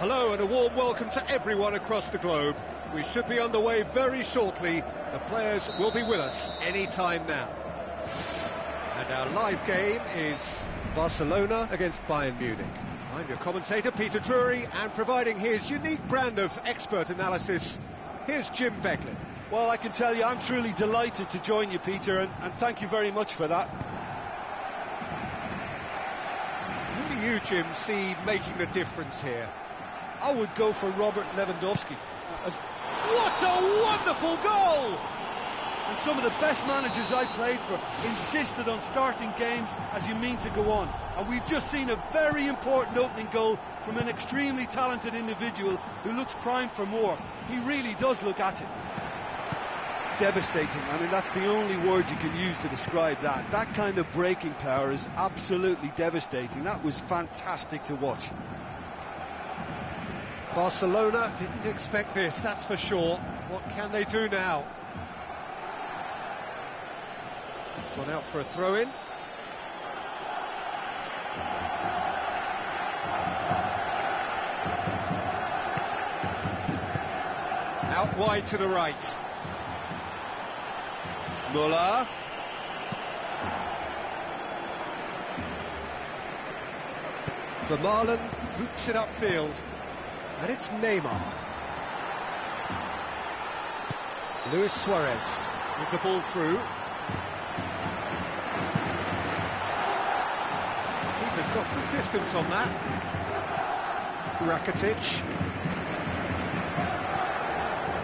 Hello and a warm welcome to everyone across the globe. We should be underway very shortly. The players will be with us any time now. And our live game is Barcelona against Bayern Munich. I'm your commentator, Peter Drury, and providing his unique brand of expert analysis, here's Jim Becklin. Well, I can tell you I'm truly delighted to join you, Peter, and thank you very much for that. Who do you, Jim, see making the difference here? I would go for Robert Lewandowski. What a wonderful goal! And some of the best managers I played for insisted on starting games as you mean to go on. And we've just seen a very important opening goal from an extremely talented individual who looks primed for more. He really does look at it. Devastating. I mean, that's the only word you can use to describe that. That kind of breaking power is absolutely devastating. That was fantastic to watch. Barcelona didn't expect this, that's for sure. What can they do now? It's gone out for a throw-in. Out wide to the right. Müller. Vermaelen boots it upfield. And it's Neymar. Luis Suarez with the ball through. Keeper's got good distance on that. Rakitic.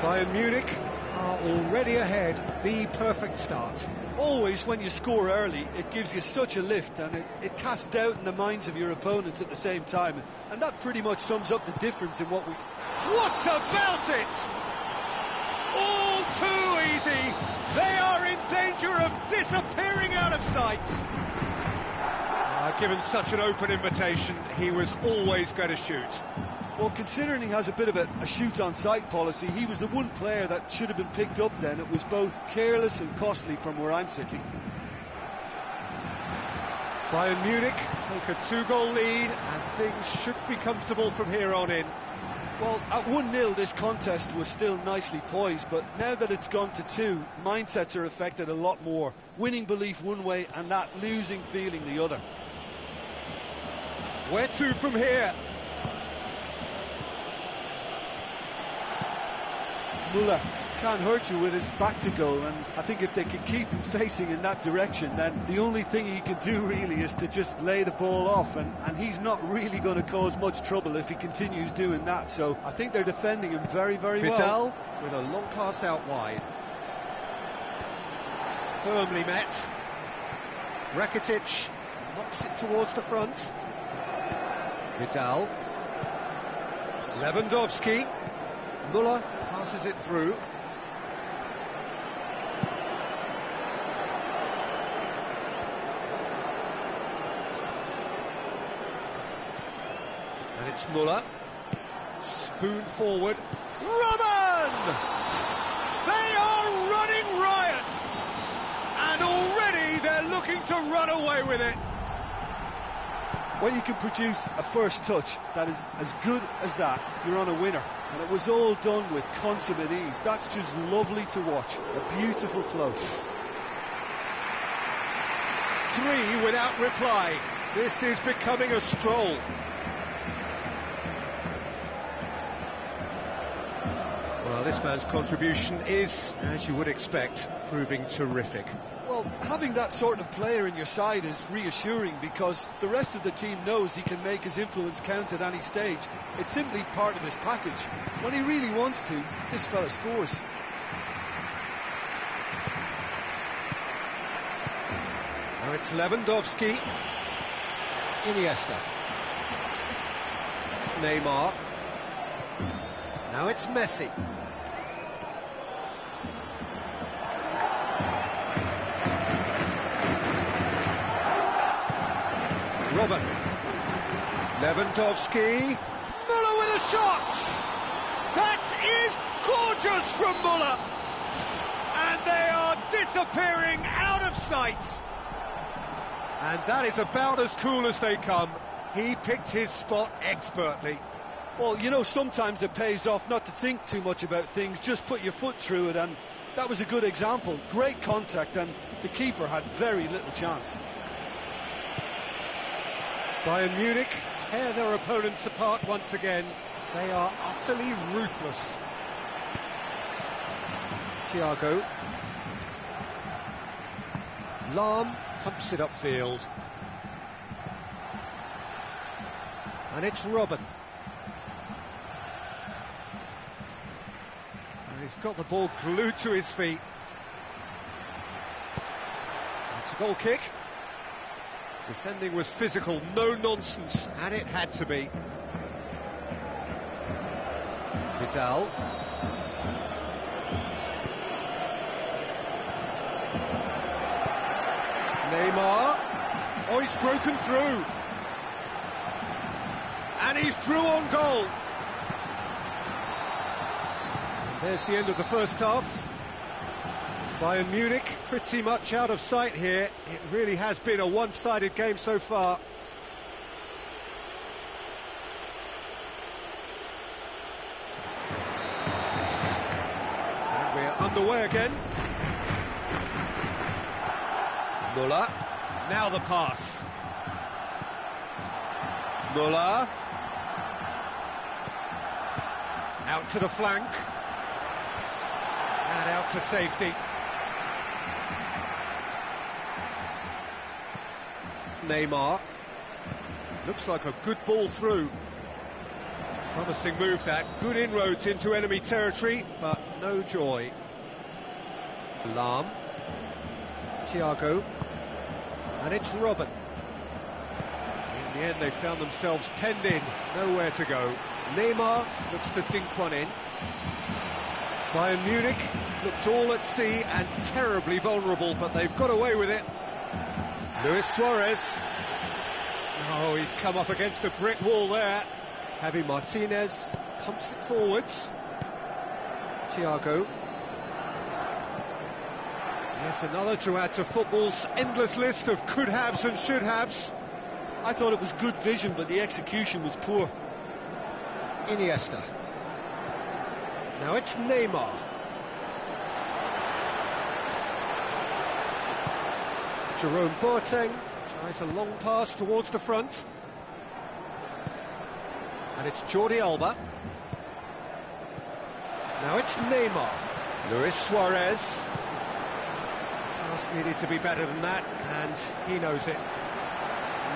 Bayern Munich are already ahead. The perfect start. Always when you score early, it gives you such a lift, and it casts doubt in the minds of your opponents at the same time. And that pretty much sums up the difference in what we... What about it? All too easy. They are in danger of disappearing out of sight. Given such an open invitation, he was always going to shoot. Well, considering he has a bit of a shoot-on-sight policy, he was the one player that should have been picked up then. It was both careless and costly from where I'm sitting. Bayern Munich take a 2-goal lead, and things should be comfortable from here on in. Well, at 1-0 this contest was still nicely poised, but now that it's gone to 2, mindsets are affected a lot more. Winning belief one way and that losing feeling the other. Where to from here? Müller can't hurt you with his back to goal, and I think if they can keep him facing in that direction, then the only thing he can do really is to just lay the ball off, and he's not really going to cause much trouble if he continues doing that. So I think they're defending him very, very well. Vidal with a long pass out wide. Firmly met. Rakitic knocks it towards the front. Vidal. Lewandowski. Müller passes it through. And it's Müller. Spoon forward. Robin! They are running riot! And already they're looking to run away with it. When you can produce a first touch that is as good as that, you're on a winner. And it was all done with consummate ease. That's just lovely to watch. A beautiful flow. 3 without reply. This is becoming a stroll. Well, this man's contribution is, as you would expect, proving terrific. Well, having that sort of player in your side is reassuring, because the rest of the team knows he can make his influence count at any stage. It's simply part of his package. When he really wants to, this fella scores. Now it's Lewandowski. Iniesta. Neymar. Now it's Messi. Robin. Lewandowski. Müller with a shot. That is gorgeous from Müller. And they are disappearing out of sight. And that is about as cool as they come. He picked his spot expertly. Well, you know, sometimes it pays off not to think too much about things, just put your foot through it, and that was a good example. Great contact, and the keeper had very little chance. Bayern Munich tear their opponents apart once again. They are utterly ruthless. Thiago. Lahm pumps it upfield. And it's Robben. And he's got the ball glued to his feet. It's a goal kick. Defending was physical, no nonsense, and it had to be. Vidal. Neymar. Oh, he's broken through. And he's through on goal. And there's the end of the first half. Bayern Munich pretty much out of sight here. It really has been a one-sided game so far. And we're underway again. Müller. Now the pass. Müller. Out to the flank. And out to safety. Neymar. Looks like a good ball through. Promising move that. Good inroads into enemy territory, but no joy. Lahm. Thiago. And it's Robben. In the end, they found themselves penned in. Nowhere to go. Neymar looks to dink one in. Bayern Munich looked all at sea and terribly vulnerable, but they've got away with it. Luis Suarez. Oh, he's come up against a brick wall there. Javi Martinez pumps it forwards. Thiago. Yet another to add to football's endless list of could-haves and should-haves. I thought it was good vision, but the execution was poor. Iniesta. Now it's Neymar. Jerome Boateng tries a long pass towards the front. And it's Jordi Alba. Now it's Neymar. Luis Suarez. Pass needed to be better than that, and he knows it.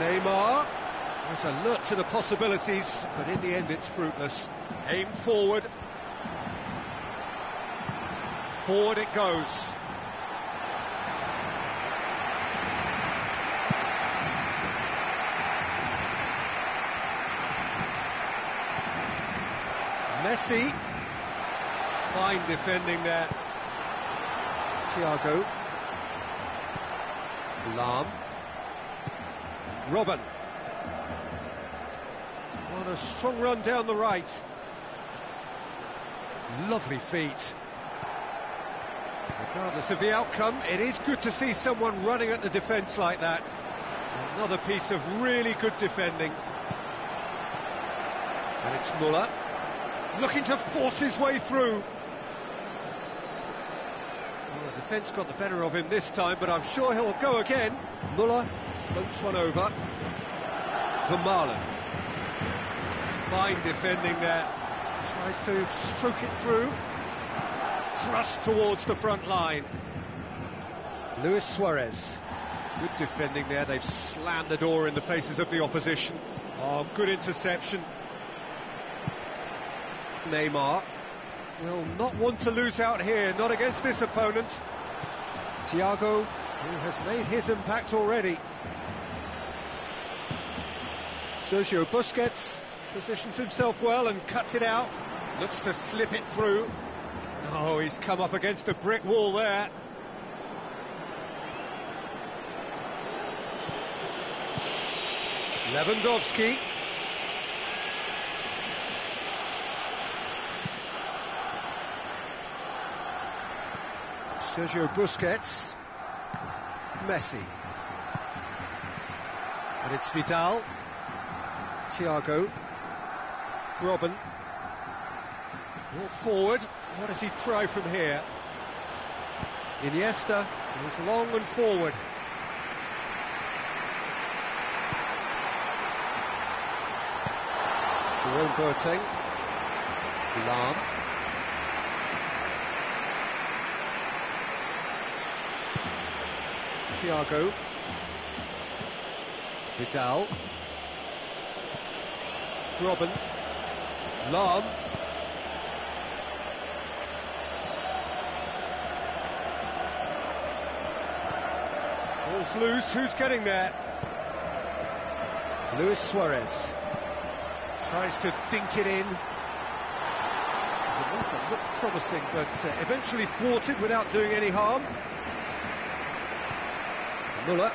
Neymar has alert to the possibilities, but in the end it's fruitless. Aim forward. Forward it goes. Messi. Fine defending there. Thiago. Lahm. Robben. On a strong run down the right. Lovely feet. Regardless of the outcome, it is good to see someone running at the defence like that. Another piece of really good defending. And it's Müller. Looking to force his way through. Well, the defence got the better of him this time, but I'm sure he'll go again. Müller floats one over. Vermaelen. Fine defending there. Tries to stroke it through. Thrust towards the front line. Luis Suarez. Good defending there. They've slammed the door in the faces of the opposition. Oh, good interception. Neymar will not want to lose out here, not against this opponent. Thiago, who has made his impact already. Sergio Busquets positions himself well and cuts it out. Looks to slip it through. Oh, he's come up against a brick wall there. Lewandowski. Sergio Busquets. Messi. And it's Vidal. Thiago. Robben. Brought forward. What does he try from here? Iniesta goes long and forward. Jerome Boateng. Lam. Thiago. Vidal. Robben. Lam. Ball's loose, who's getting there? Luis Suarez. Tries to dink it in. It looked promising, but eventually thwarted without doing any harm. Muller.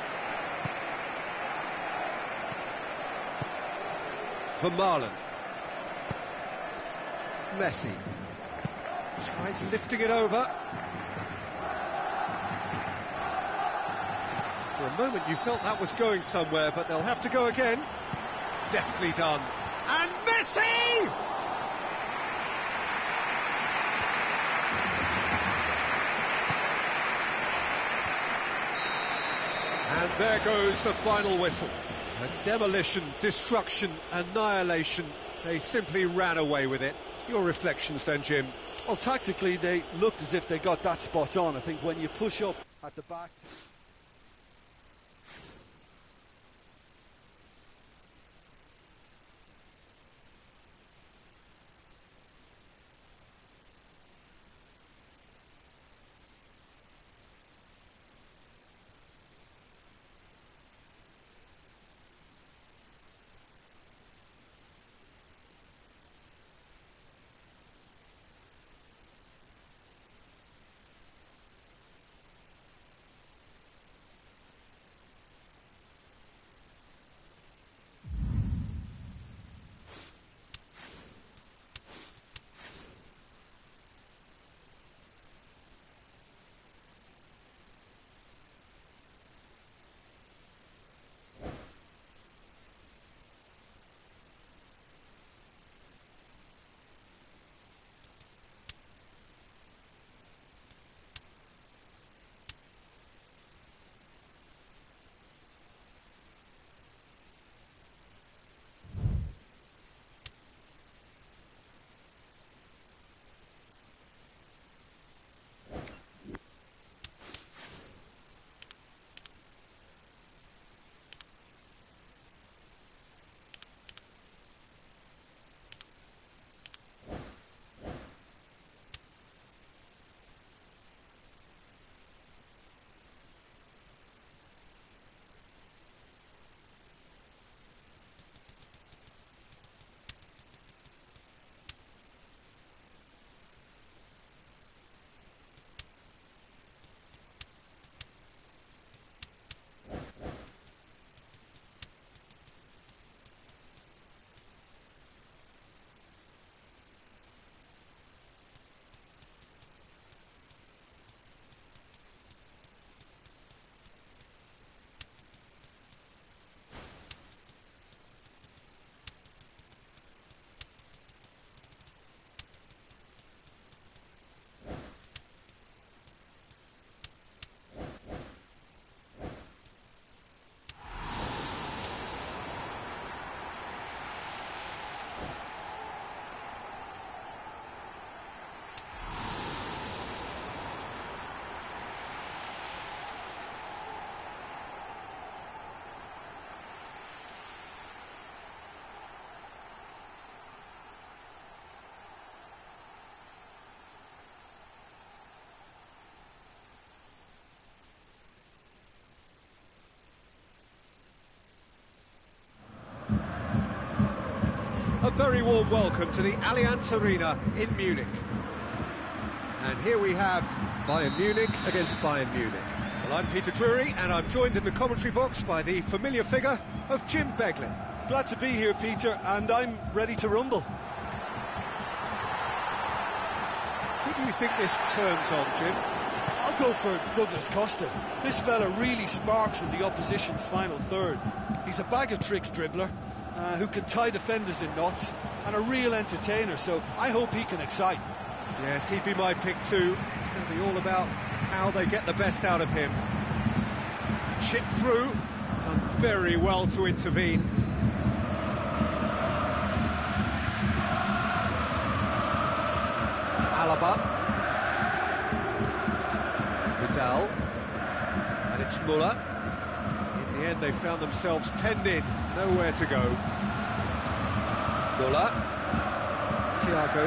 Vermaelen. Messi. Tries lifting it over. For a moment you felt that was going somewhere, but they'll have to go again. Deftly done. And Messi! And there goes the final whistle. A demolition, destruction, annihilation. They simply ran away with it. Your reflections then, Jim? Well, tactically they looked as if they got that spot on. I think when you push up at the back... A very warm welcome to the Allianz Arena in Munich. And here we have Bayern Munich against Bayern Munich. Well, I'm Peter Drury, and I'm joined in the commentary box by the familiar figure of Jim Beglin. Glad to be here, Peter, and I'm ready to rumble. Who do you think this turns on, Jim? I'll go for Douglas Costa. This fella really sparks in the opposition's final third. He's a bag of tricks dribbler, who can tie defenders in knots, and a real entertainer, so I hope he can excite. Yes, he'd be my pick too. It's going to be all about how they get the best out of him. Chip through, done very well to intervene. Alaba. Vidal. And it's Muller. In the end, they found themselves penned in, nowhere to go. Muller. Thiago.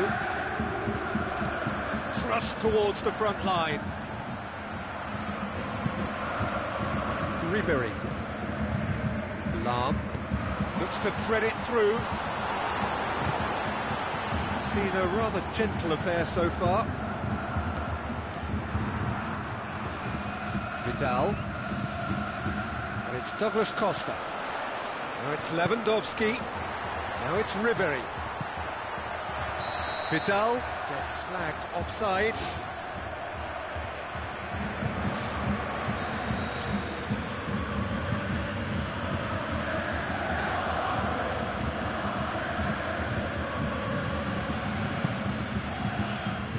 Thrust towards the front line. Ribery. Lahm looks to thread it through. It's been a rather gentle affair so far. Vidal. And it's Douglas Costa. Now it's Lewandowski. Now it's Ribery. Vidal gets flagged offside.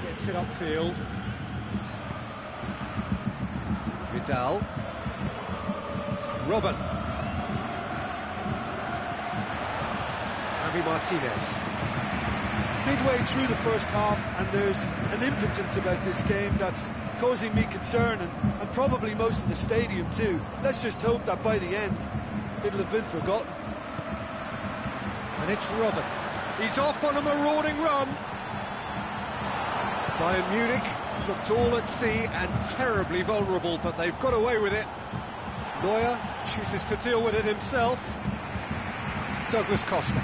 Gets it upfield. Vidal. Robin. Javi Martinez. Midway through the first half, and there's an impotence about this game that's causing me concern, and probably most of the stadium too. Let's just hope that by the end it'll have been forgotten. And it's Robin. He's off on a marauding run. Bayern Munich looked all at sea and terribly vulnerable, but they've got away with it. Neuer chooses to deal with it himself. Douglas Costa.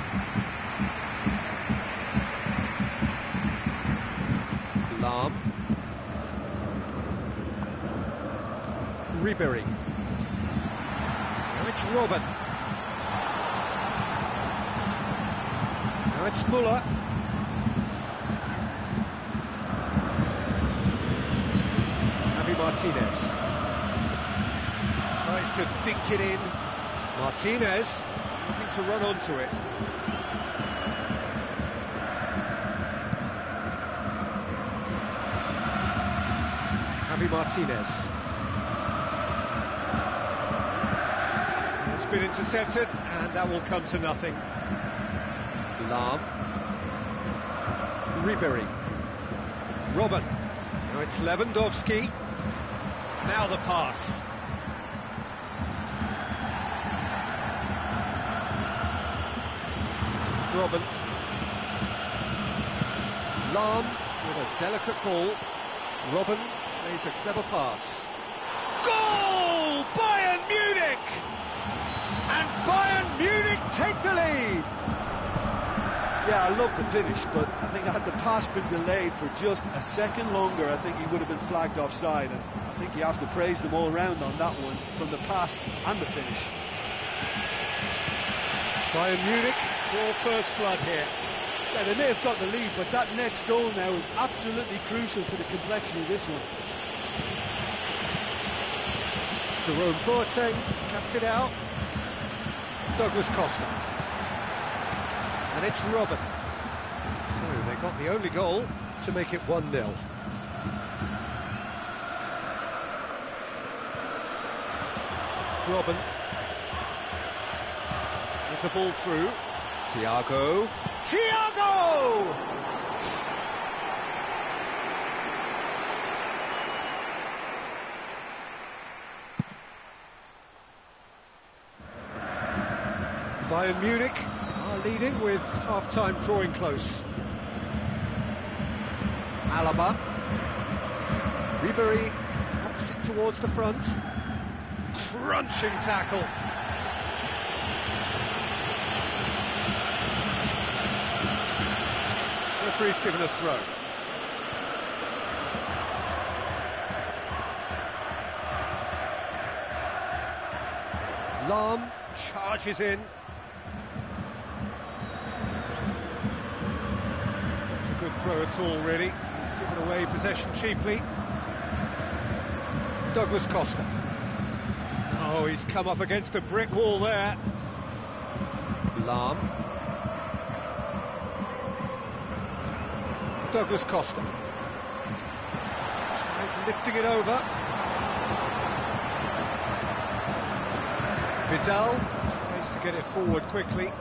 Lahm. Ribery. Now it's Robin. Now it's Muller. Javi Martinez. Tries to dink it in. Martinez looking to run onto it. Javi Martinez. It's been intercepted, and that will come to nothing. Lahm. Ribery. Robin. Now it's Lewandowski. Now the pass. Robin. Lahm with a delicate ball. Robin plays a clever pass. Goal! Bayern Munich! And Bayern Munich take the lead! Yeah, I love the finish, but I think had the pass been delayed for just a second longer, I think he would have been flagged offside, and I think you have to praise them all round on that one, from the pass and the finish. Bayern Munich draw first blood here. Yeah, they may have got the lead, but that next goal now is absolutely crucial to the complexion of this one. Jerome Boateng cuts it out. Douglas Costa. And it's Robin. So they got the only goal to make it 1-0. Robin. With the ball through. Thiago. Thiago! Bayern Munich are leading with half-time drawing close. Alaba. Ribery knocks it towards the front. Crunching tackle. Referee's given a throw. Lahm charges in. It's a good throw at all, really. He's given away possession cheaply. Douglas Costa. Oh, he's come up against a brick wall there. Lam. Douglas Costa. Tries lifting it over. Vidal tries to get it forward quickly.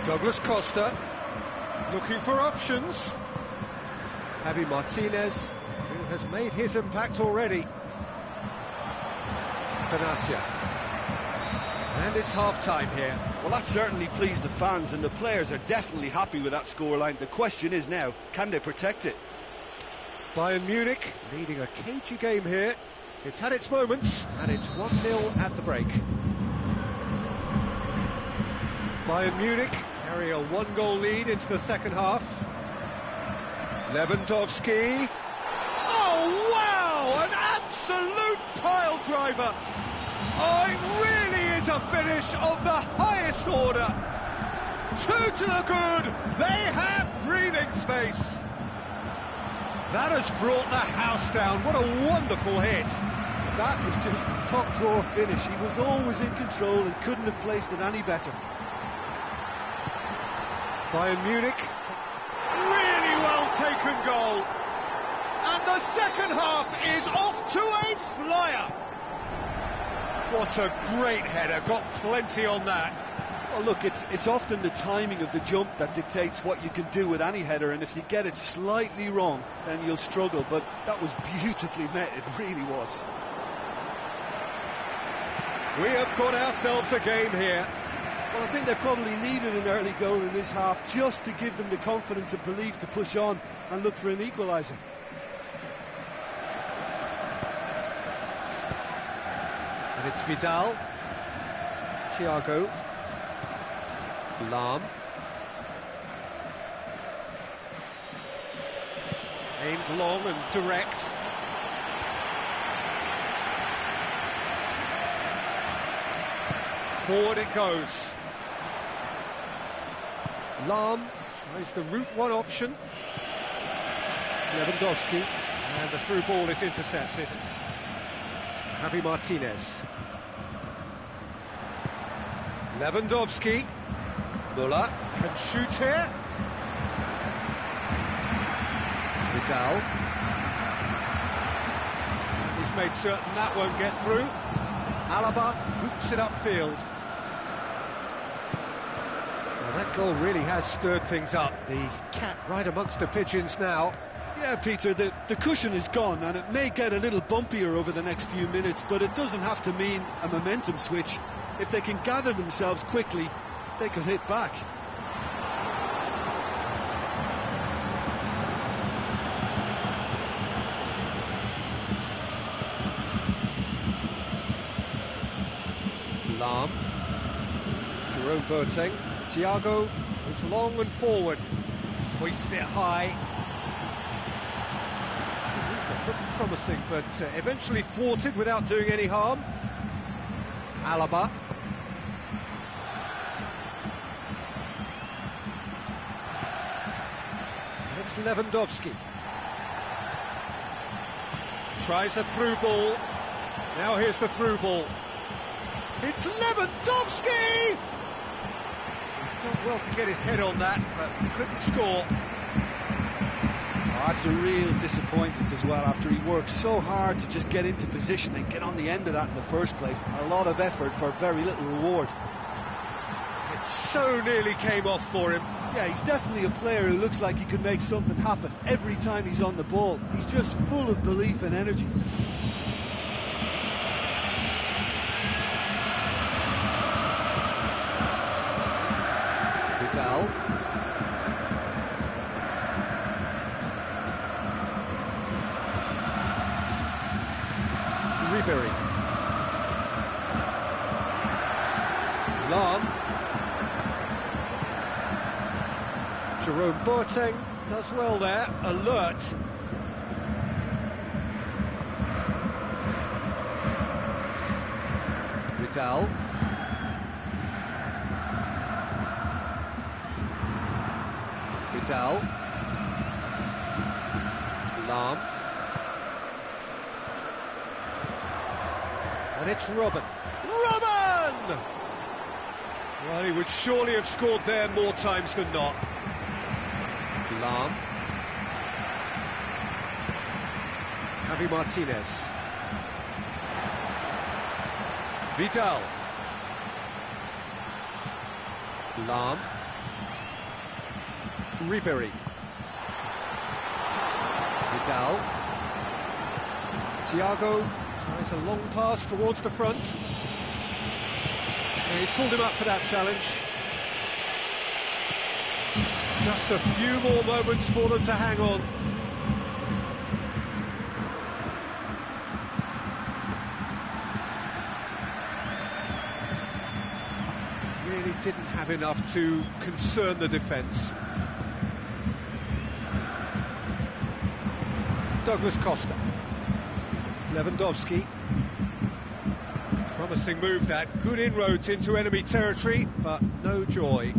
Douglas Costa looking for options. Javi Martinez, who has made his impact already. Benatia. And it's half-time here. Well, that certainly pleased the fans, and the players are definitely happy with that scoreline. The question is now, can they protect it? Bayern Munich leading a cagey game here. It's had its moments, and it's 1-0 at the break. Bayern Munich carry a one-goal lead into the second half. Lewandowski. Oh, wow! An absolute pile driver! Oh, it really is a finish of the highest order. 2 to the good. They have breathing space. That has brought the house down. What a wonderful hit. That is just the top drawer finish. He was always in control and couldn't have placed it any better. Bayern Munich, really well taken goal. And the second half is off to a flyer. What a great header, got plenty on that. Well, look, it's often the timing of the jump that dictates what you can do with any header, and if you get it slightly wrong, then you'll struggle, but that was beautifully met, it really was. We have got ourselves a game here. Well, I think they probably needed an early goal in this half just to give them the confidence and belief to push on and look for an equaliser. And it's Vidal, Thiago, Lam. Aimed long and direct. Forward it goes. Lam tries the route one option. Lewandowski, and the through ball is intercepted. Javi Martinez. Lewandowski. Müller can shoot here. Vidal. He's made certain that won't get through. Alaba boots it upfield. Well, that goal really has stirred things up. The cat right amongst the pigeons now. Yeah, Peter, the cushion is gone, and it may get a little bumpier over the next few minutes, but it doesn't have to mean a momentum switch. If they can gather themselves quickly, they could hit back. Lam, Jerome Boateng, Thiago is long and forward, hoists it high. Looked promising, but eventually thwarted without doing any harm. Alaba. It's Lewandowski. Tries a through ball. Now here's the through ball. It's Lewandowski! He's done well to get his head on that, but couldn't score. Oh, that's a real disappointment as well, after he worked so hard to just get into position and get on the end of that in the first place. A lot of effort for very little reward. It so nearly came off for him. Yeah, he's definitely a player who looks like he could make something happen every time he's on the ball. He's just full of belief and energy. Vidal. Ribery. Lam. Jerome Boateng does well there, alert. Vidal. Vidal. Lam. And And it's Robben. Robben! Well, he would surely have scored there more times than not. Lahm. Javi Martinez. Vidal. Lahm. Ribéry. Vidal. Thiago tries a long pass towards the front. And he's pulled him up for that challenge. Just a few more moments for them to hang on. Really didn't have enough to concern the defence. Douglas Costa. Lewandowski. Promising move that. Good inroads into enemy territory, but no joy.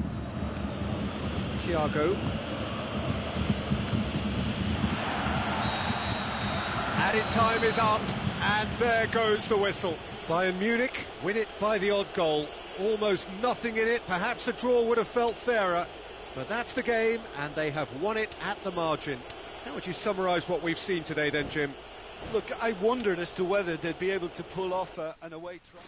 Thiago. Added time is up, and there goes the whistle. Bayern Munich win it by the odd goal. Almost nothing in it. Perhaps a draw would have felt fairer, but that's the game, and they have won it at the margin. How would you summarise what we've seen today then, Jim? Look, I wondered as to whether they'd be able to pull off an away try.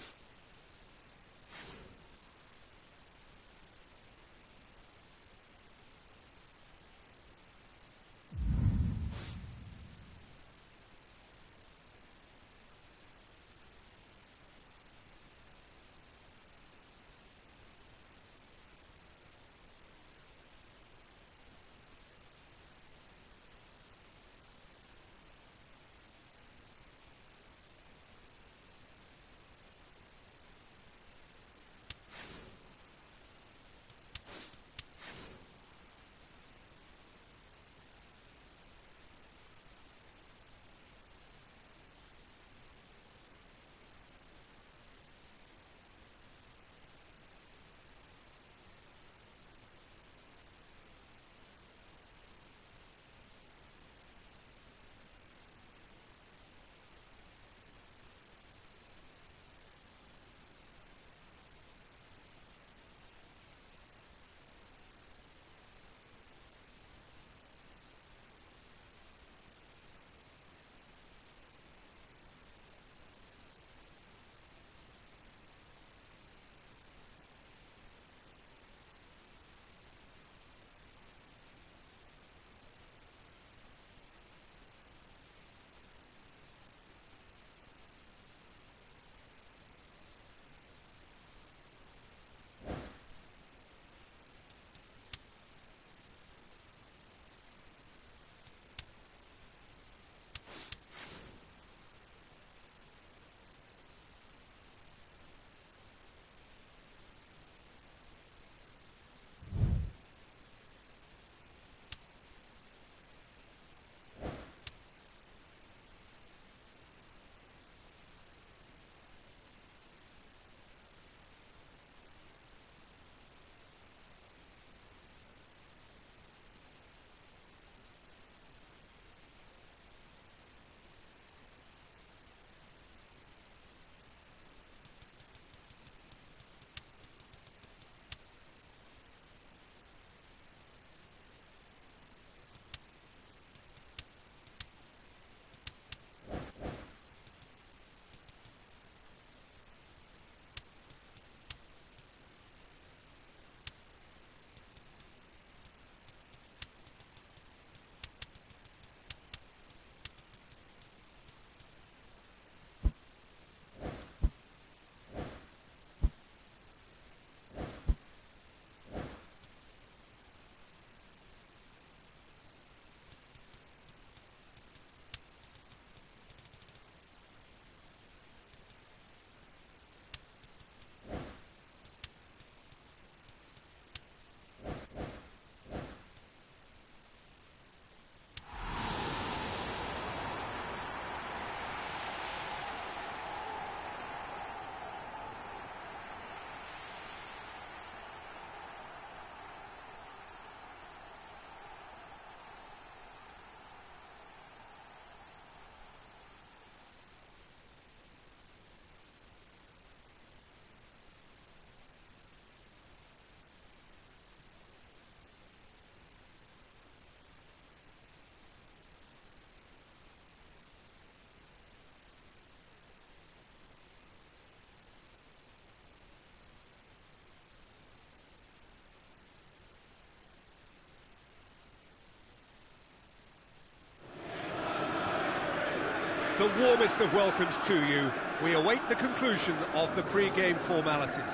the warmest of welcomes to you. We await the conclusion of the pre-game formalities.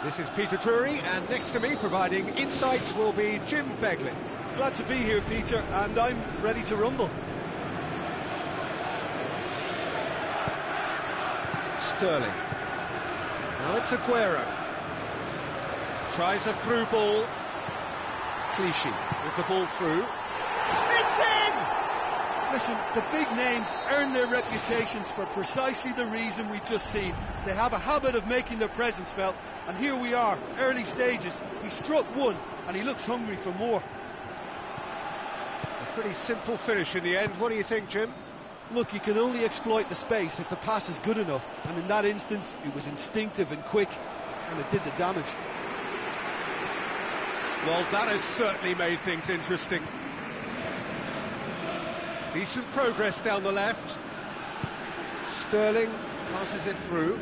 This is Peter Drury, and next to me providing insights will be Jim Beglin. Glad to be here, Peter, and I'm ready to rumble. Sterling. Now it's Aguero. Tries a through ball. Clichy with the ball through. It's in! Listen, the big names earn their reputations for precisely the reason we've just seen. They have a habit of making their presence felt, and here we are, early stages. He struck one, and he looks hungry for more. A pretty simple finish in the end. What do you think, Jim? Look, you can only exploit the space if the pass is good enough, and in that instance, it was instinctive and quick, and it did the damage. Well, that has certainly made things interesting. Decent progress down the left. Sterling passes it through.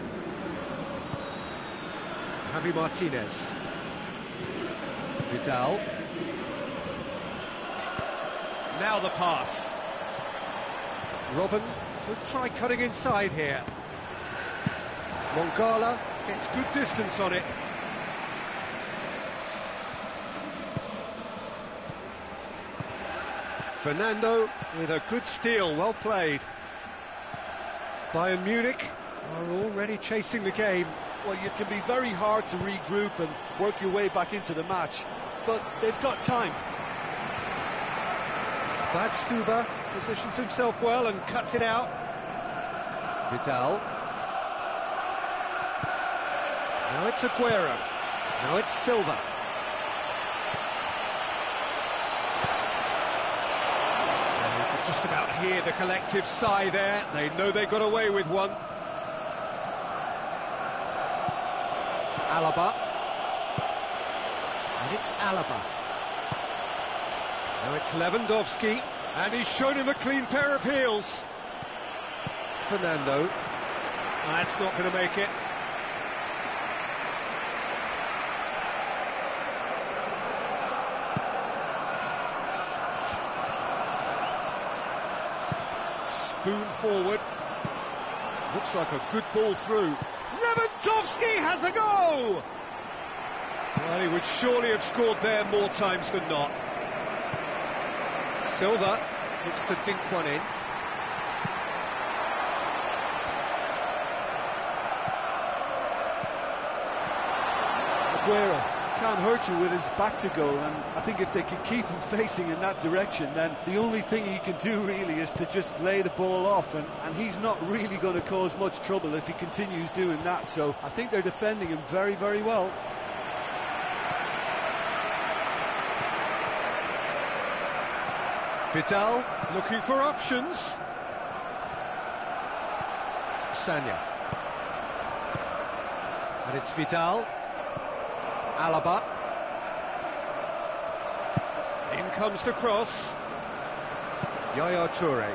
Javi Martinez. Vidal. Now the pass. Robben could try cutting inside here. Mongala gets good distance on it. Fernando with a good steal, well played. Bayern Munich are already chasing the game. Well, it can be very hard to regroup and work your way back into the match, but they've got time. Badstuber positions himself well and cuts it out. Vidal. Now it's Aguero. Now it's Silva. Just about hear the collective sigh there. They know they got away with one. Alaba. And it's Alaba. Now it's Lewandowski. And he's shown him a clean pair of heels. Fernando. That's not going to make it. Spoon forward. Looks like a good ball through. Lewandowski has a go! Well, he would surely have scored there more times than not. Silva looks to dink one in. Aguero can't hurt you with his back to goal, and I think if they can keep him facing in that direction, then the only thing he can do really is to just lay the ball off, and he's not really going to cause much trouble if he continues doing that, so I think they're defending him very, very well. Vidal looking for options. Sanya. And it's Vidal. Alaba. In comes the cross. Yaya Toure.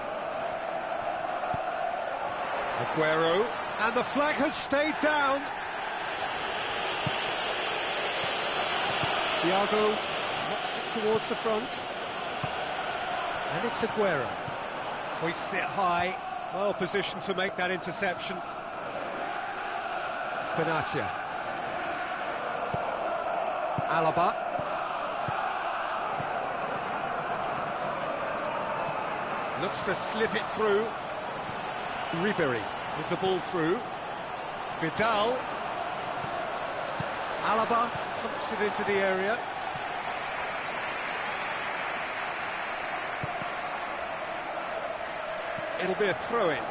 Aguero. And the flag has stayed down. Thiago knocks it towards the front. And it's Aguero. Hoists it high. Well positioned to make that interception. Benatia. Alaba. Looks to slip it through. Ribery with the ball through. Vidal. Alaba pumps it into the area. It'll be a throw-in.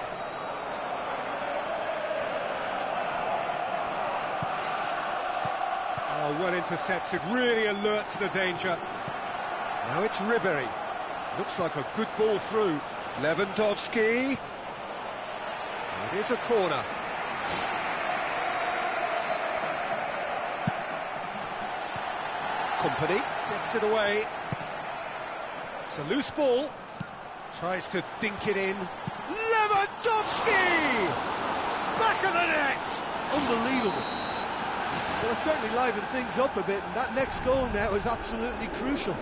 Oh, well intercepted, really alert to the danger. Now it's Ribery. Looks like a good ball through. Lewandowski. It is a corner. Company gets it away. It's a loose ball. Tries to dink it in. Lewandowski! Back of the net! Unbelievable. Well, it certainly livened things up a bit, and that next goal now is absolutely crucial.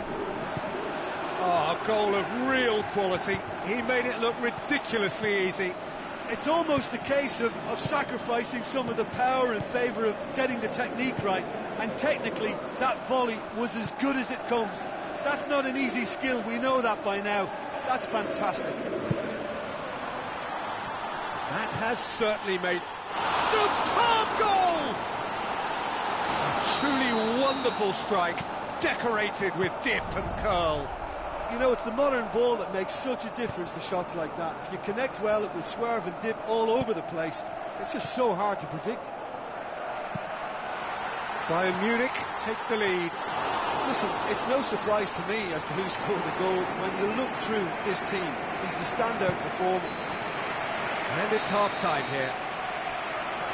Oh, a goal of real quality. He made it look ridiculously easy. it's almost a case of sacrificing some of the power in favour of getting the technique right, and technically that volley was as good as it comes. That's not an easy skill, we know that by now. That's fantastic. That has certainly made superb goal! A truly wonderful strike, decorated with dip and curl. You know, it's the modern ball that makes such a difference to shots like that. If you connect well, it will swerve and dip all over the place. It's just so hard to predict. Bayern Munich take the lead. Listen, it's no surprise to me as to who scored the goal. When you look through this team, he's the standout performer. And it's half-time here.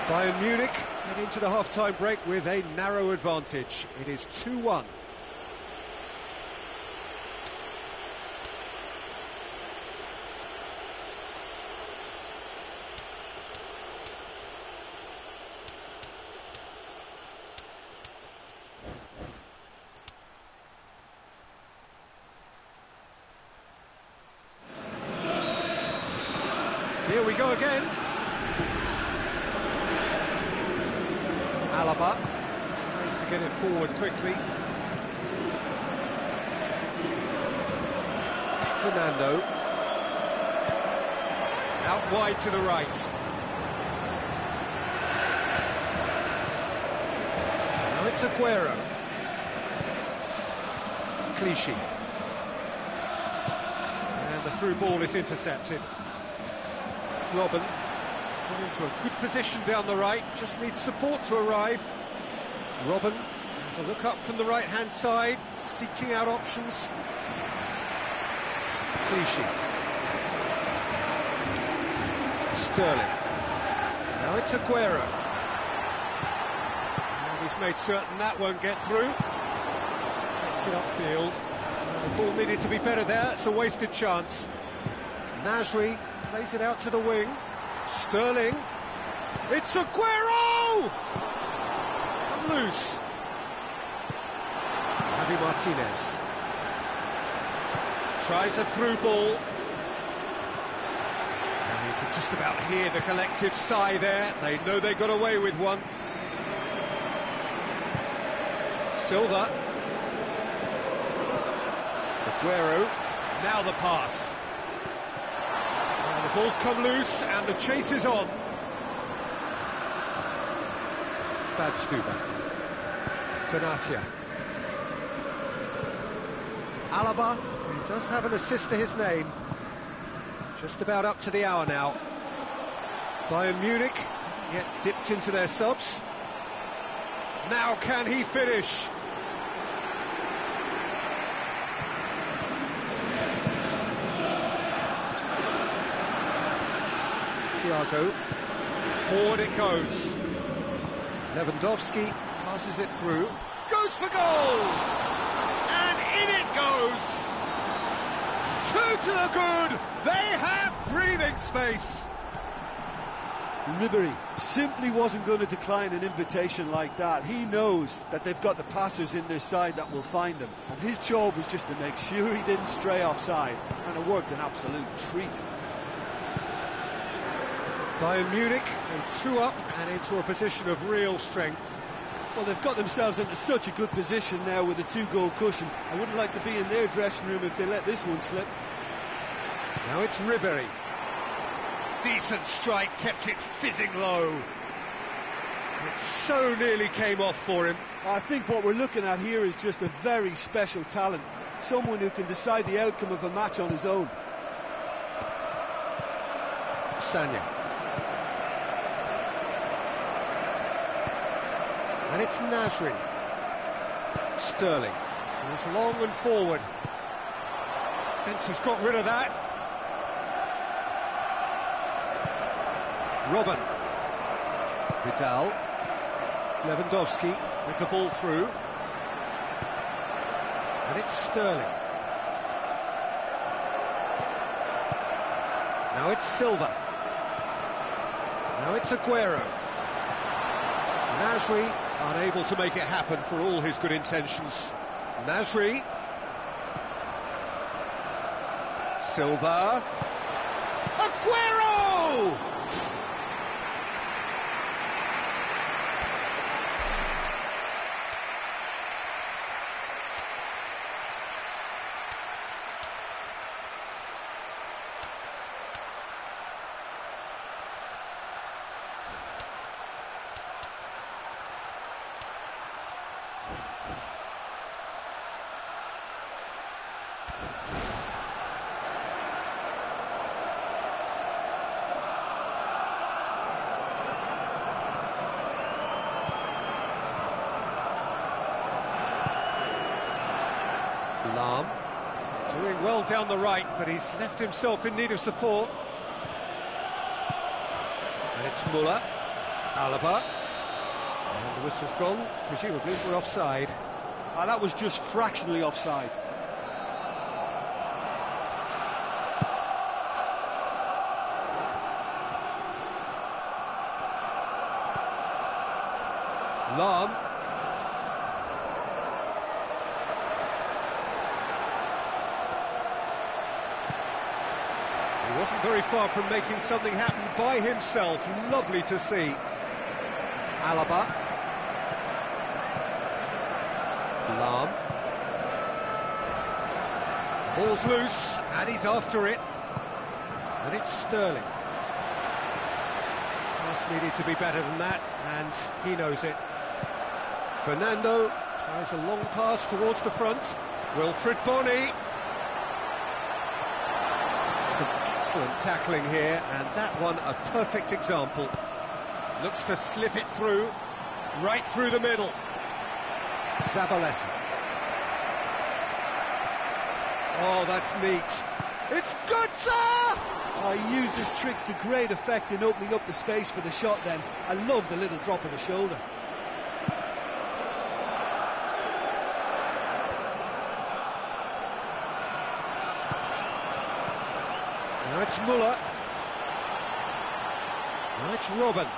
Bayern Munich head into the half-time break with a narrow advantage. It is 2-1. Here we go again. Alaba tries to get it forward quickly. Fernando. Out wide to the right. Now it's Aguero. Clichy. And the through ball is intercepted. Robin got into a good position down the right, just needs support to arrive. Robin has a look up from the right-hand side, seeking out options. Clichy. Sterling. Now it's Aguero. And he's made certain that won't get through. Takes it upfield. The ball needed to be better there, it's a wasted chance. Nasri plays it out to the wing. Sterling. It's Aguero! Come loose. Javi Martinez. Tries a through ball. And you can just about hear the collective sigh there. They know they got away with one. Silva. Aguero. Now the pass. The ball's come loose and the chase is on. Badstuber. Benatia. Alaba, who does have an assist to his name. Just about up to the hour now. Bayern Munich haven't yet dipped into their subs. Now can he finish? Thiago, forward it goes. Lewandowski passes it through, goes for goal! And in it goes! 2 to the good! They have breathing space! Ribery simply wasn't going to decline an invitation like that. He knows that they've got the passers in this side that will find him, and his job was just to make sure he didn't stray offside, and it worked an absolute treat. Bayern Munich go 2 up and into a position of real strength. Well, they've got themselves into such a good position now with a 2-goal cushion. I wouldn't like to be in their dressing room if they let this one slip. Now it's Ribery. Decent strike, kept it fizzing low. It so nearly came off for him. I think what we're looking at here is just a very special talent. Someone who can decide the outcome of a match on his own. Sanya. And it's Nasri. Sterling goes long and forward. Fence has got rid of that. Robin. Vidal. Lewandowski with the ball through. And it's Sterling. Now it's Silva. Now it's Aguero. Nasri unable to make it happen for all his good intentions. Nasri. Silva. Aguero! Oh! Lahm doing well down the right, but he's left himself in need of support. And it's Muller, Alaba, and the whistle's gone, presumably for offside. That was just fractionally offside. Lahm. He wasn't very far from making something happen by himself. Lovely to see. Alaba. Lahm. Ball's loose, and he's after it. And it's Sterling. Pass needed to be better than that, and he knows it. Fernando tries a long pass towards the front. Wilfried Bony. Some excellent tackling here, and that one a perfect example. Looks to slip it through, right through the middle. Zabaleta. Oh, that's neat. It's Götze! Oh, he used his tricks to great effect in opening up the space for the shot then. I love the little drop of the shoulder. Now it's Muller. Now it's Robben.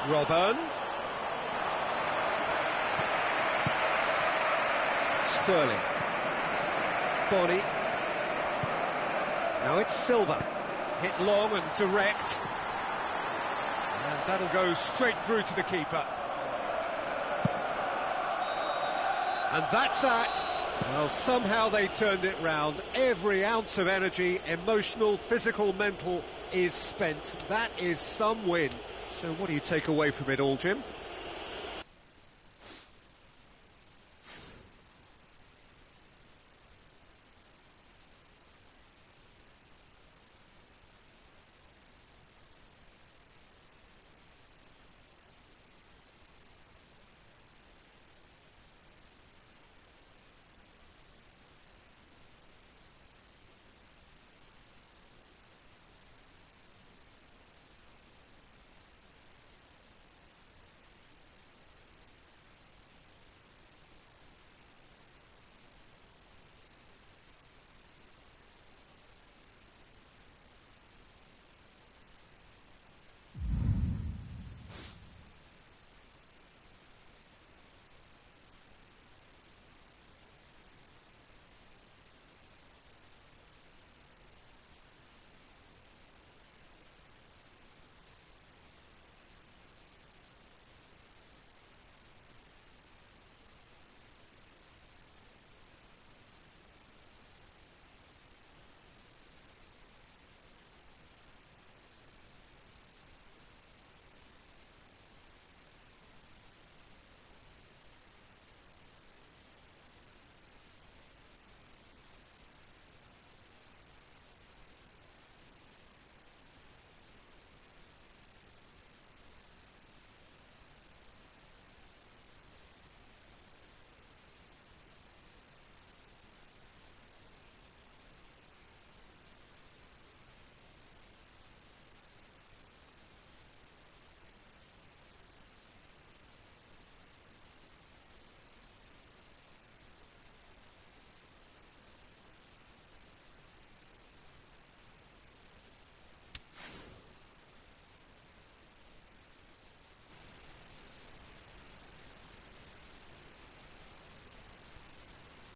Robben. Sterling. Bony. Now it's Silva. Hit long and direct. And that'll go straight through to the keeper. And that's that. Well, somehow they turned it round. Every ounce of energy, emotional, physical, mental, is spent. That is some win. So what do you take away from it all, Jim?